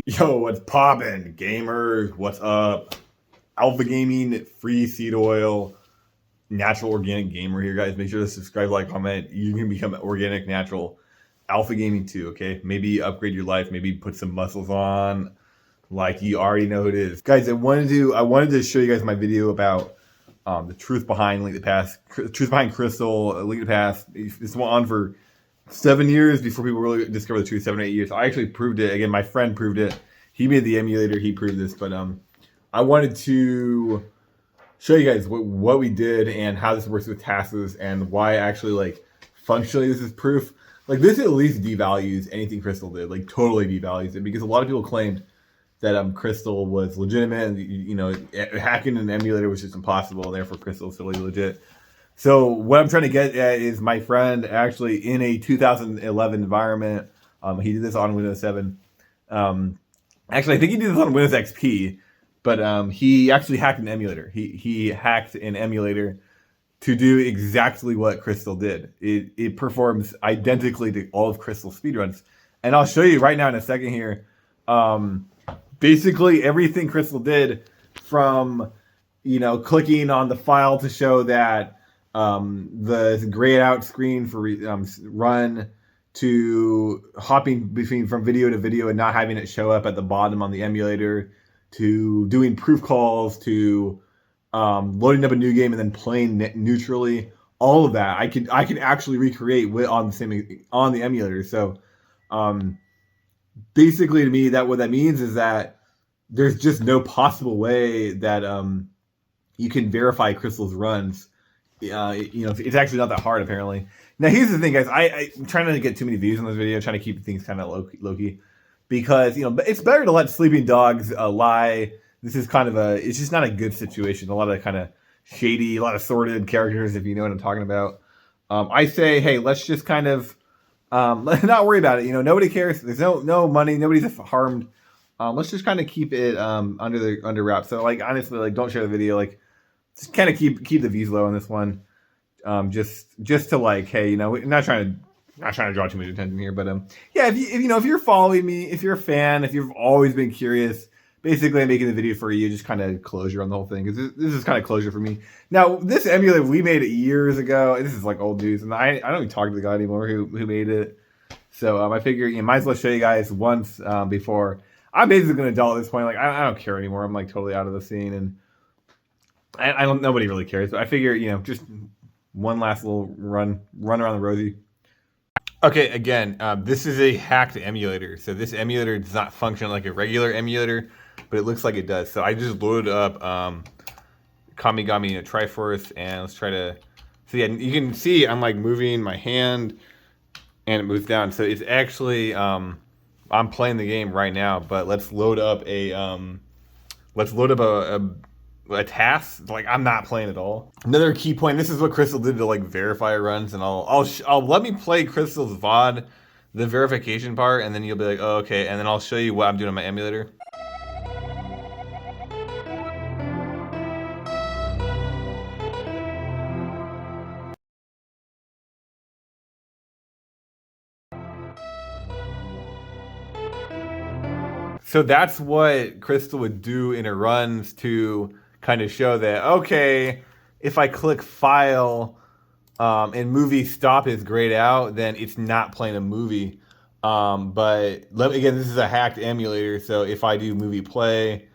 Yo, what's poppin', gamers? What's up? Alpha Gaming, free seed oil, natural organic gamer here, guys. Make sure to subscribe, like, comment. You can become organic, natural. Alpha Gaming too, okay? Maybe upgrade your life. Maybe put some muscles on, like you already know who it is, guys. I wanted to show you guys my video about the truth behind Link to the Past, truth behind Crystal, Link to the Past. This went on for 7 years before people really discovered the truth. 7 or 8 years. I actually proved it. Again, my friend proved it. He made the emulator. He proved this. But I wanted to show you guys what we did and how this works with tasks and why actually, like, functionally this is proof. Like, this at least devalues anything Crystal did. Like, totally devalues it, because a lot of people claimed that Crystal was legitimate, and hacking an emulator was just impossible, and therefore Crystal is totally legit. So what I'm trying to get at is my friend actually in a 2011 environment. He did this on Windows 7. Actually, I think he did this on Windows XP, but he actually hacked an emulator. He hacked an emulator to do exactly what Crystal did. It performs identically to all of Crystal's speedruns, and I'll show you right now in a second here. Basically, everything Crystal did, from clicking on the file to show that the grayed out screen for run, to hopping from video to video and not having it show up at the bottom on the emulator, to doing proof calls, to loading up a new game and then playing neutrally. All of that I can actually recreate on the emulator. So basically, to me, what that means is that there's just no possible way that you can verify Crystal's runs. It's actually not that hard, apparently. Now, here's the thing, guys. I'm trying not to get too many views on this video, trying to keep things kind of low-key, because it's better to let sleeping dogs lie. This is it's just not a good situation. A lot of kind of shady, a lot of sordid characters, if you know what I'm talking about. I say, hey, let's just kind of not worry about it. Nobody cares. There's no money. Nobody's harmed. Let's just kind of keep it under wraps. So, like, honestly, like, don't share the video. Like, just kind of keep the views low on this one. Just to, like, hey, not trying to draw too much attention here, but yeah, if you're following me, if you're a fan, if you've always been curious, basically I'm making the video for you, just kind of closure on the whole thing, because this is kind of closure for me. Now, this emulator, we made it years ago. This is like old news, and I don't even talk to the guy anymore who made it. So I figure might as well show you guys once before. I'm basically gonna dull at this point. Like, I don't care anymore. I'm like totally out of the scene, and I don't. Nobody really cares. But I figure just one last little run around the rosy. Okay, again, this is a hacked emulator. So this emulator does not function like a regular emulator, but it looks like it does. So I just loaded up Kamigami Triforce, and let's try to see. Yeah, you can see I'm like moving my hand, and it moves down. So it's actually I'm playing the game right now. But let's load up a task. Like, I'm not playing at all. Another key point. This is what Crystal did to, like, verify runs, and I'll let me play Crystal's VOD, the verification part, and then you'll be like, oh, okay, and then I'll show you what I'm doing on my emulator. So that's what Crystal would do in her runs to kind of show that, okay, if I click file and movie stop is grayed out, then it's not playing a movie. But again, this is a hacked emulator, so if I do movie play,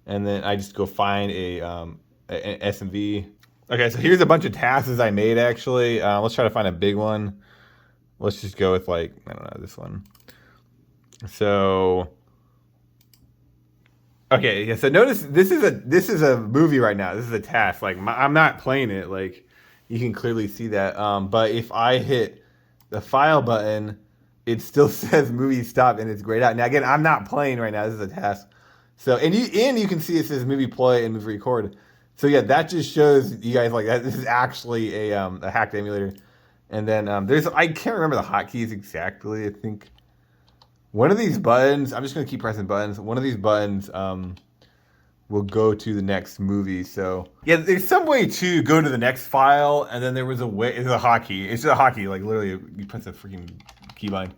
and then I just go find an SMV. Okay, so here's a bunch of tasks I made, actually. Let's try to find a big one. Let's just go with, like, I don't know, this one. So... okay, yeah. So notice this is a movie right now. This is a task. Like, I'm not playing it. Like, you can clearly see that. But if I hit the file button, it still says movie stop and it's grayed out. Now again, I'm not playing right now. This is a task. So and you can see it says movie play and movie record. So yeah, that just shows you guys, like, that this is actually a hacked emulator. And then I can't remember the hotkeys exactly. I think one of these buttons, I'm just going to keep pressing buttons. One of these buttons will go to the next movie. So, yeah, there's some way to go to the next file, and then there was a way, it's a hotkey. It's just a hotkey, like, literally, you press a freaking keybind.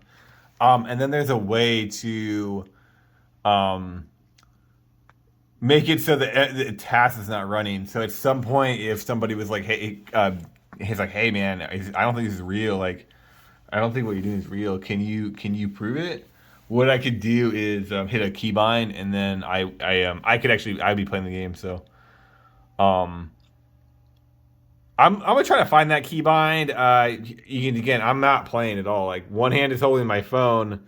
And then there's a way to make it so that the task is not running. So at some point, if somebody was like, "Hey," he's like, "Hey, man, I don't think this is real. Like, I don't think what you're doing is real. Can you prove it?" What I could do is hit a keybind, and then I could actually I'd be playing the game. So, I'm gonna try to find that keybind. You can, again, I'm not playing at all. Like, one hand is holding my phone,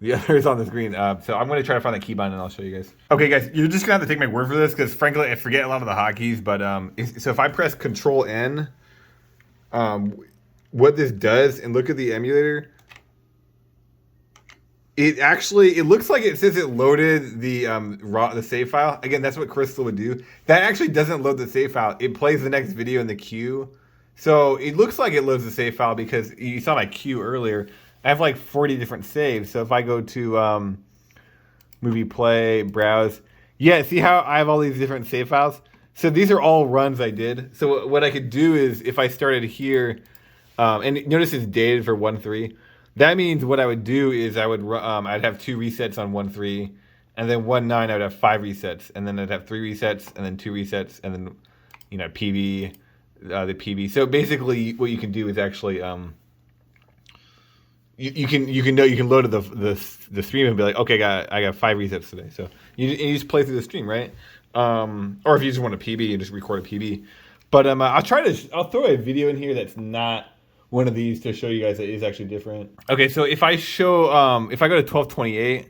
the other is on the screen. So I'm gonna try to find that keybind, and I'll show you guys. Okay, guys, you're just gonna have to take my word for this because frankly I forget a lot of the hotkeys. But so if I press Control N, what this does, and look at the emulator, it looks like it says it loaded the save file. Again, that's what Crystal would do. That actually doesn't load the save file. It plays the next video in the queue. So it looks like it loads the save file because you saw my queue earlier. I have like 40 different saves. So if I go to movie play, browse, yeah, see how I have all these different save files? So these are all runs I did. So what I could do is if I started here, and notice it's dated for 1.3. That means what I would do is I'd have 2 resets on 1.3, and then 1.9 I would have 5 resets, and then I'd have 3 resets, and then 2 resets, and then PB, the PB. So basically, what you can do is actually you can load to the stream and be like, okay, I got 5 resets today. So you just play through the stream, right? Or if you just want a PB, you just record a PB. But I'll throw a video in here that's not one of these to show you guys that is actually different. Okay, so if I show, if I go to 1228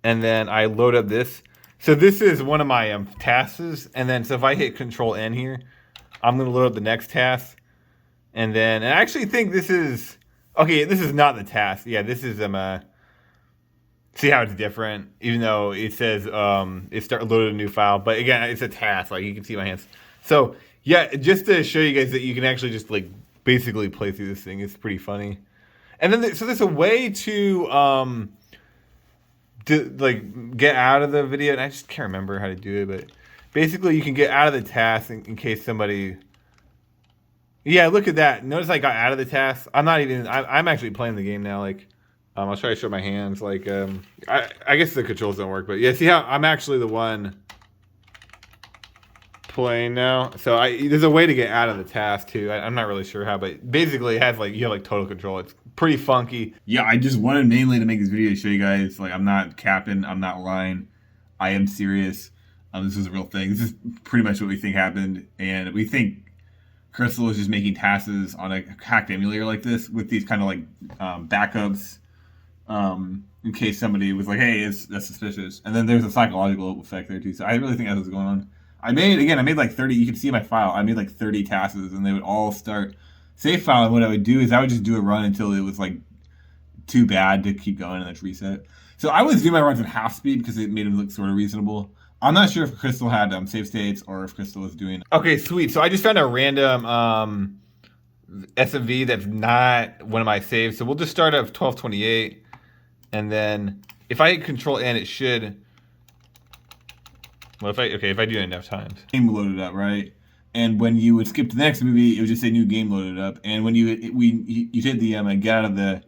and then I load up this, so this is one of my tasks, and then so if I hit Control N here, I'm gonna load up the next task, and I actually think this is, okay, this is not the task. Yeah, this is see how it's different, even though it says loaded a new file, but again, it's a task. Like, you can see my hands. So yeah, just to show you guys that you can actually just like basically play through this thing. It's pretty funny. And then so there's a way to like get out of the video, and I just can't remember how to do it, but basically you can get out of the task in case somebody, yeah, look at that. Notice I got out of the task. I'm actually playing the game now. Like, I'll try to show my hands. Like, I guess the controls don't work, but yeah, see how I'm actually the one playing now. So there's a way to get out of the task too. I'm not really sure how, but basically it has you have like total control. It's pretty funky. Yeah, I just wanted mainly to make this video to show you guys, like, I'm not capping, I'm not lying, I am serious. This is a real thing. This is pretty much what we think happened, and we think Crystal is just making tasks on a hacked emulator like this with these kind of like backups, in case somebody was like, hey, that's suspicious. And then there's a psychological effect there too. So I really think that's what's going on. I made like 30, you can see my file, I made like 30 tasks, and they would all start save file, and what I would do is I would just do a run until it was like too bad to keep going, and let's reset. So I was doing my runs at half speed because it made them look sort of reasonable. I'm not sure if Crystal had save states or if Crystal was doing. Okay, sweet. So I just found a random SMV that's not one of my saves. So we'll just start at 1228, and then if I hit Control N, it should. Well, if I do it enough times. Game loaded up, right? And when you would skip to the next movie, it would just say new game loaded up. And when you hit the get out of the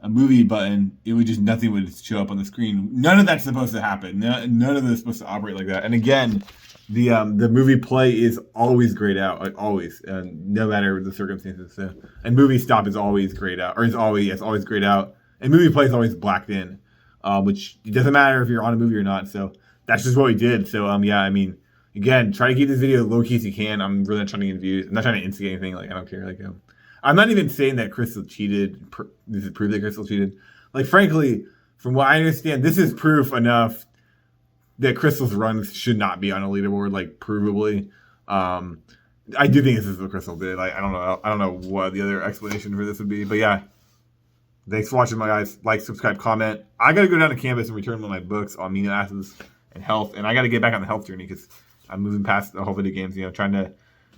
movie button, it would just, nothing would show up on the screen. None of that's supposed to happen. None of this is supposed to operate like that. And again, the movie play is always grayed out, like always, no matter the circumstances. So, and movie stop is always grayed out, or is always grayed out. And movie play is always blacked in, which it doesn't matter if you're on a movie or not. So that's just what we did. So yeah, I mean, again, try to keep this video low key as you can. I'm really not trying to get views. I'm not trying to instigate anything. Like, I don't care. Like, I'm not even saying that Crystal cheated. This is proof that Crystal cheated. Like, frankly, from what I understand, this is proof enough that Crystal's runs should not be on a leaderboard, like, provably. I do think this is what Crystal did. Like, I don't know what the other explanation for this would be. But yeah, thanks for watching, my guys. Like, subscribe, comment. I got to go down to campus and return one of my books on amino acids and health, and I got to get back on the health journey because I'm moving past the whole video games, trying to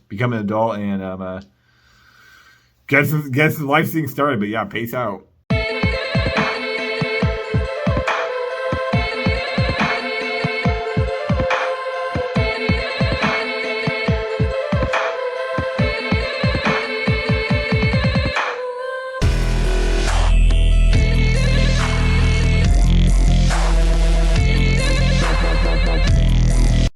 become an adult and get some life things started. But yeah, peace out.